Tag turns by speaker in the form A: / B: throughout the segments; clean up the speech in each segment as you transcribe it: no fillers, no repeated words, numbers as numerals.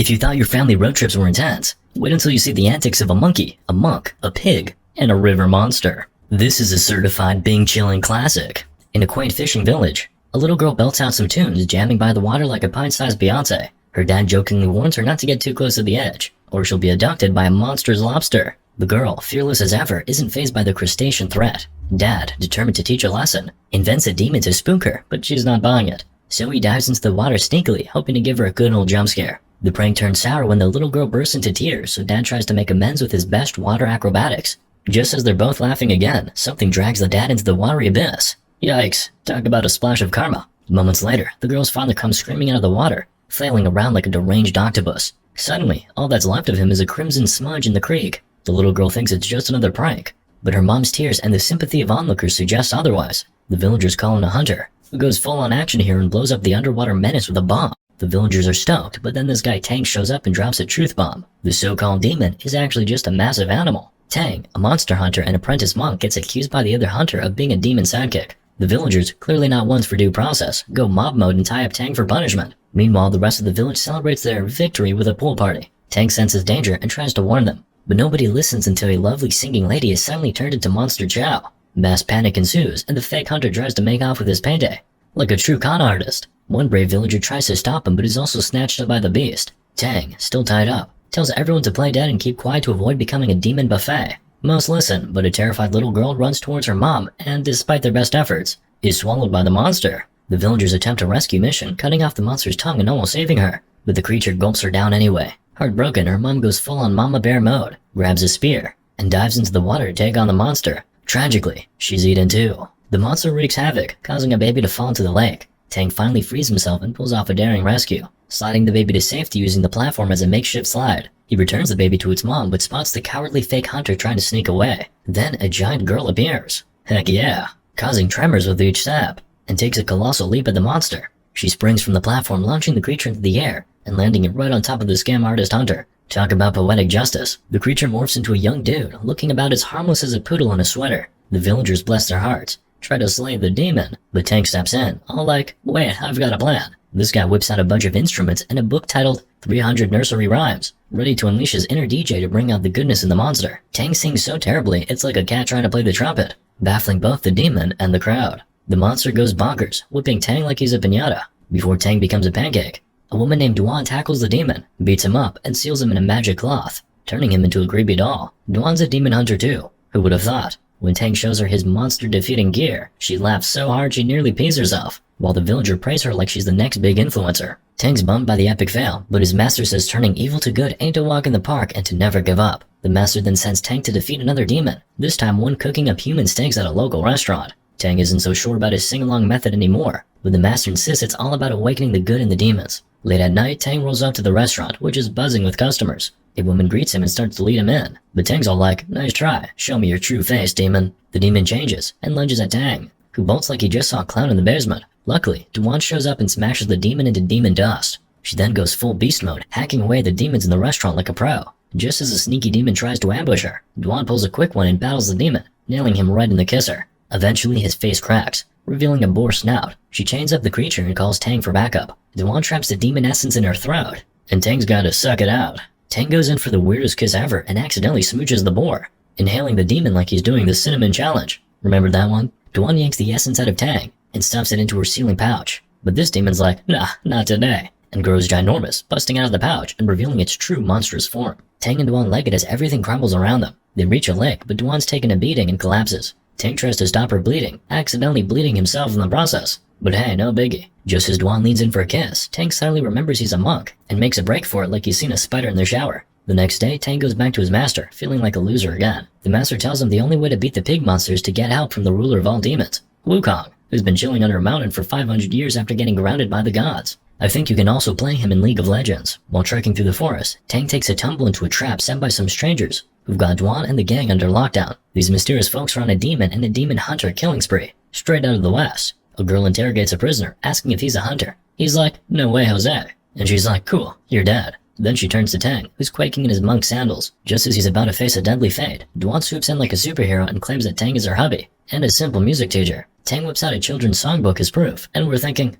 A: If you thought your family road trips were intense, wait until you see the antics of a monkey, a monk, a pig, and a river monster. This is a certified Bing chillin' classic. In a quaint fishing village, a little girl belts out some tunes, jamming by the water like a pint-sized Beyonce. Her dad jokingly warns her not to get too close to the edge, or she'll be abducted by a monster's lobster. The girl, fearless as ever, isn't fazed by the crustacean threat. Dad, determined to teach a lesson, invents a demon to spook her, but she's not buying it. So he dives into the water sneakily, hoping to give her a good old jump scare. The prank turns sour when the little girl bursts into tears, so Dad tries to make amends with his best water acrobatics. Just as they're both laughing again, something drags the dad into the watery abyss. Yikes, talk about a splash of karma. Moments later, the girl's father comes screaming out of the water, flailing around like a deranged octopus. Suddenly, all that's left of him is a crimson smudge in the creek. The little girl thinks it's just another prank, but her mom's tears and the sympathy of onlookers suggest otherwise. The villagers call in a hunter, who goes full-on action here and blows up the underwater menace with a bomb. The villagers are stoked, but then this guy Tang shows up and drops a truth bomb. The so-called demon is actually just a massive animal. Tang, a monster hunter and apprentice monk, gets accused by the other hunter of being a demon sidekick. The villagers, clearly not ones for due process, go mob mode and tie up Tang for punishment. Meanwhile, the rest of the village celebrates their victory with a pool party. Tang senses danger and tries to warn them, but nobody listens until a lovely singing lady is suddenly turned into Monster Chow. Mass panic ensues, and the fake hunter tries to make off with his payday. Like a true con artist, one brave villager tries to stop him but is also snatched up by the beast. Tang, still tied up, tells everyone to play dead and keep quiet to avoid becoming a demon buffet. Most listen, but a terrified little girl runs towards her mom and, despite their best efforts, is swallowed by the monster. The villagers attempt a rescue mission, cutting off the monster's tongue and almost saving her, but the creature gulps her down anyway. Heartbroken, her mom goes full-on mama bear mode, grabs a spear, and dives into the water to take on the monster. Tragically, she's eaten too. The monster wreaks havoc, causing a baby to fall into the lake. Tang finally frees himself and pulls off a daring rescue, sliding the baby to safety using the platform as a makeshift slide. He returns the baby to its mom but spots the cowardly fake hunter trying to sneak away. Then a giant girl appears. Heck yeah, causing tremors with each step, and takes a colossal leap at the monster. She springs from the platform, launching the creature into the air and landing it right on top of the scam artist hunter. Talk about poetic justice. The creature morphs into a young dude, looking about as harmless as a poodle in a sweater. The villagers bless their hearts, try to slay the demon, but Tang steps in, all like, wait, I've got a plan. This guy whips out a bunch of instruments and a book titled 300 Nursery Rhymes, ready to unleash his inner DJ to bring out the goodness in the monster. Tang sings so terribly, it's like a cat trying to play the trumpet, baffling both the demon and the crowd. The monster goes bonkers, whipping Tang like he's a piñata. Before Tang becomes a pancake, a woman named Duan tackles the demon, beats him up, and seals him in a magic cloth, turning him into a creepy doll. Duan's a demon hunter too. Who would have thought? When Tang shows her his monster-defeating gear, she laughs so hard she nearly pees herself, while the villager praise her like she's the next big influencer. Tang's bummed by the epic fail, but his master says turning evil to good ain't a walk in the park and to never give up. The master then sends Tang to defeat another demon, this time one cooking up human steaks at a local restaurant. Tang isn't so sure about his sing-along method anymore, but the master insists it's all about awakening the good in the demons. Late at night, Tang rolls up to the restaurant, which is buzzing with customers. A woman greets him and starts to lead him in, but Tang's all like, nice try, show me your true face, demon. The demon changes, and lunges at Tang, who bolts like he just saw a clown in the basement. Luckily, Duan shows up and smashes the demon into demon dust. She then goes full beast mode, hacking away the demons in the restaurant like a pro. Just as a sneaky demon tries to ambush her, Duan pulls a quick one and battles the demon, nailing him right in the kisser. Eventually, his face cracks, revealing a boar snout. She chains up the creature and calls Tang for backup. Duan traps the demon essence in her throat, and Tang's gotta suck it out. Tang goes in for the weirdest kiss ever and accidentally smooches the boar, inhaling the demon like he's doing the cinnamon challenge. Remember that one? Duan yanks the essence out of Tang and stuffs it into her ceiling pouch. But this demon's like, nah, not today, and grows ginormous, busting out of the pouch and revealing its true monstrous form. Tang and Duan leg it as everything crumbles around them. They reach a lake, but Duan's taken a beating and collapses. Tang tries to stop her bleeding, accidentally bleeding himself in the process. But hey, no biggie. Just as Duan leans in for a kiss, Tang suddenly remembers he's a monk and makes a break for it like he's seen a spider in the shower. The next day, Tang goes back to his master, feeling like a loser again. The master tells him the only way to beat the pig monster is to get help from the ruler of all demons, Wukong, who's been chilling under a mountain for 500 years after getting grounded by the gods. I think you can also play him in League of Legends. While trekking through the forest, Tang takes a tumble into a trap set by some strangers who've got Duan and the gang under lockdown. These mysterious folks are on a demon and a demon hunter killing spree, straight out of the west. A girl interrogates a prisoner, asking if he's a hunter. He's like, no way, Jose. And she's like, cool, you're dead. Then she turns to Tang, who's quaking in his monk sandals. Just as he's about to face a deadly fate, Duan swoops in like a superhero and claims that Tang is her hubby and a simple music teacher. Tang whips out a children's songbook as proof, and we're thinking,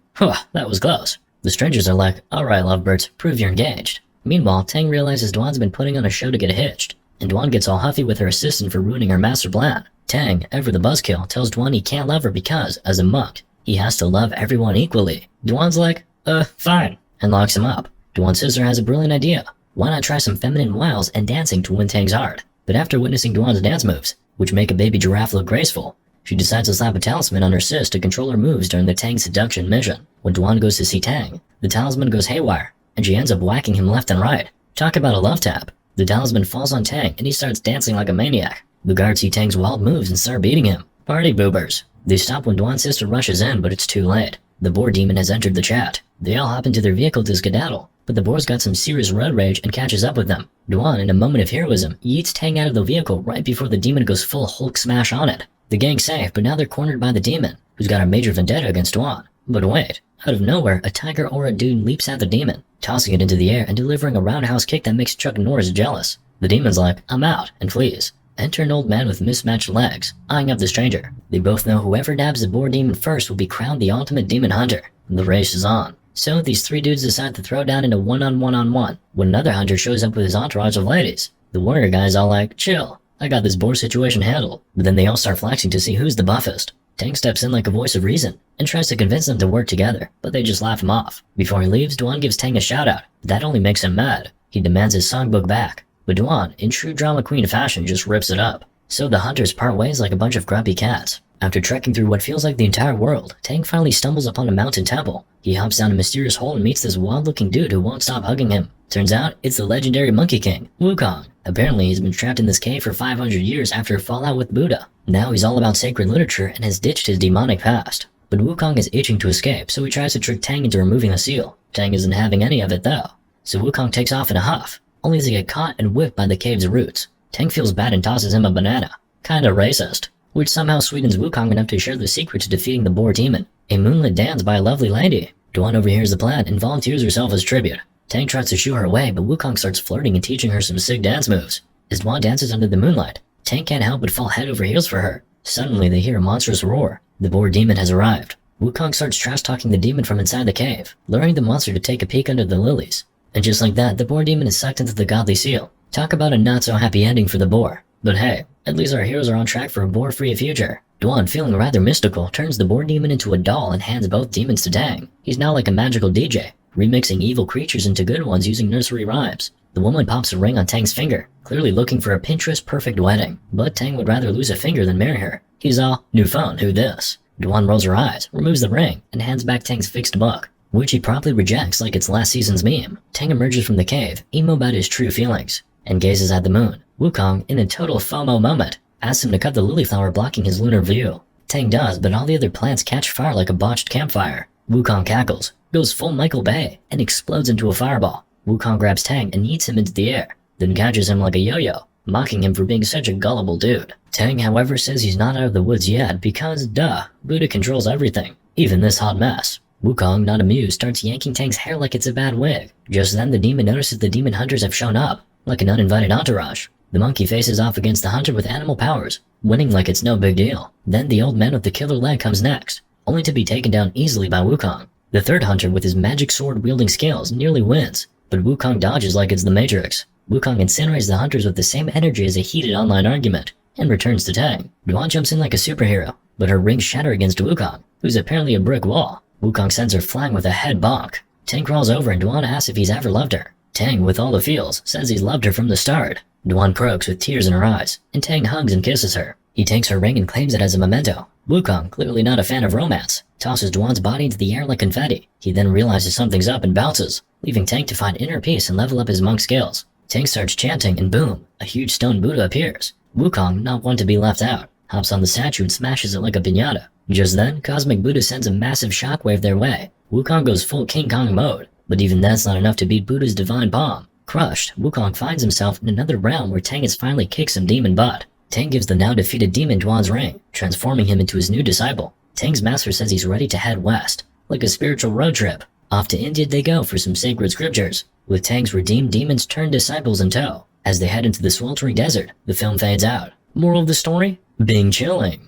A: that was close. The strangers are like, alright lovebirds, prove you're engaged. Meanwhile, Tang realizes Duan's been putting on a show to get hitched, and Duan gets all huffy with her assistant for ruining her master plan. Tang, ever the buzzkill, tells Duan he can't love her because, as a monk, he has to love everyone equally. Duan's like, fine, and locks him up. Duan's sister has a brilliant idea. Why not try some feminine wiles and dancing to win Tang's heart? But after witnessing Duan's dance moves, which make a baby giraffe look graceful, she decides to slap a talisman on her sis to control her moves during the Tang seduction mission. When Duan goes to see Tang, the talisman goes haywire, and she ends up whacking him left and right. Talk about a love tap. The talisman falls on Tang, and he starts dancing like a maniac. The guards see Tang's wild moves and start beating him. Party boobers. They stop when Duan's sister rushes in, but it's too late. The boar demon has entered the chat. They all hop into their vehicle to skedaddle, but the boar's got some serious road rage and catches up with them. Duan, in a moment of heroism, yeets Tang out of the vehicle right before the demon goes full Hulk smash on it. The gang's safe, but now they're cornered by the demon, who's got a major vendetta against Duan. But wait, out of nowhere, a tiger or a dude leaps at the demon, tossing it into the air and delivering a roundhouse kick that makes Chuck Norris jealous. The demon's like, I'm out, and flees. Enter an old man with mismatched legs, eyeing up the stranger. They both know whoever dabs the boar demon first will be crowned the ultimate demon hunter. The race is on. So these three dudes decide to throw down in a one-on-one-on-one when another hunter shows up with his entourage of ladies. The warrior guy's all like, chill, I got this boar situation handled. But then they all start flexing to see who's the buffest. Tang steps in like a voice of reason and tries to convince them to work together, but they just laugh him off. Before he leaves, Duan gives Tang a shout out. That only makes him mad. He demands his songbook back. But Duan, in true drama queen fashion, just rips it up. So the hunters part ways like a bunch of grumpy cats. After trekking through what feels like the entire world, Tang finally stumbles upon a mountain temple. He hops down a mysterious hole and meets this wild-looking dude who won't stop hugging him. Turns out, it's the legendary Monkey King, Wukong. Apparently, he's been trapped in this cave for 500 years after a fallout with Buddha. Now he's all about sacred literature and has ditched his demonic past. But Wukong is itching to escape, so he tries to trick Tang into removing the seal. Tang isn't having any of it though. So Wukong takes off in a huff, only to get caught and whipped by the cave's roots. Tang feels bad and tosses him a banana. Kinda racist. Which somehow sweetens Wukong enough to share the secret to defeating the boar demon. A moonlit dance by a lovely lady. Duan overhears the plan and volunteers herself as tribute. Tang tries to shoo her away, but Wukong starts flirting and teaching her some sick dance moves. As Duan dances under the moonlight, Tang can't help but fall head over heels for her. Suddenly they hear a monstrous roar. The boar demon has arrived. Wukong starts trash-talking the demon from inside the cave, luring the monster to take a peek under the lilies. And just like that, the boar demon is sucked into the godly seal. Talk about a not-so-happy ending for the boar. But hey, at least our heroes are on track for a boar-free future. Duan, feeling rather mystical, turns the boar demon into a doll and hands both demons to Tang. He's now like a magical DJ, remixing evil creatures into good ones using nursery rhymes. The woman pops a ring on Tang's finger, clearly looking for a Pinterest-perfect wedding. But Tang would rather lose a finger than marry her. He's all, new phone, who this? Duan rolls her eyes, removes the ring, and hands back Tang's fixed book, which he promptly rejects like it's last season's meme. Tang emerges from the cave, emo about his true feelings, and gazes at the moon. Wukong, in a total FOMO moment, asks him to cut the lily flower blocking his lunar view. Tang does, but all the other plants catch fire like a botched campfire. Wukong cackles, goes full Michael Bay, and explodes into a fireball. Wukong grabs Tang and yeets him into the air, then catches him like a yo-yo, mocking him for being such a gullible dude. Tang, however, says he's not out of the woods yet because, duh, Buddha controls everything, even this hot mess. Wukong, not amused, starts yanking Tang's hair like it's a bad wig. Just then, the demon notices the demon hunters have shown up, like an uninvited entourage. The monkey faces off against the hunter with animal powers, winning like it's no big deal. Then the old man with the killer leg comes next, only to be taken down easily by Wukong. The third hunter with his magic sword-wielding skills nearly wins, but Wukong dodges like it's the Matrix. Wukong incinerates the hunters with the same energy as a heated online argument, and returns to Tang. Duan jumps in like a superhero, but her rings shatter against Wukong, who's apparently a brick wall. Wukong sends her flying with a head bonk. Tang crawls over and Duan asks if he's ever loved her. Tang, with all the feels, says he's loved her from the start. Duan croaks with tears in her eyes, and Tang hugs and kisses her. He takes her ring and claims it as a memento. Wukong, clearly not a fan of romance, tosses Duan's body into the air like confetti. He then realizes something's up and bounces, leaving Tang to find inner peace and level up his monk skills. Tang starts chanting and boom, a huge stone Buddha appears. Wukong, not one to be left out, hops on the statue and smashes it like a piñata. Just then, Cosmic Buddha sends a massive shockwave their way. Wukong goes full King Kong mode, but even that's not enough to beat Buddha's divine palm. Crushed, Wukong finds himself in another realm where Tang has finally kicked some demon butt. Tang gives the now defeated demon Duan's ring, transforming him into his new disciple. Tang's master says he's ready to head west, like a spiritual road trip. Off to India they go for some sacred scriptures, with Tang's redeemed demons turned disciples in tow. As they head into the sweltering desert, the film fades out. Moral of the story? Being chilling.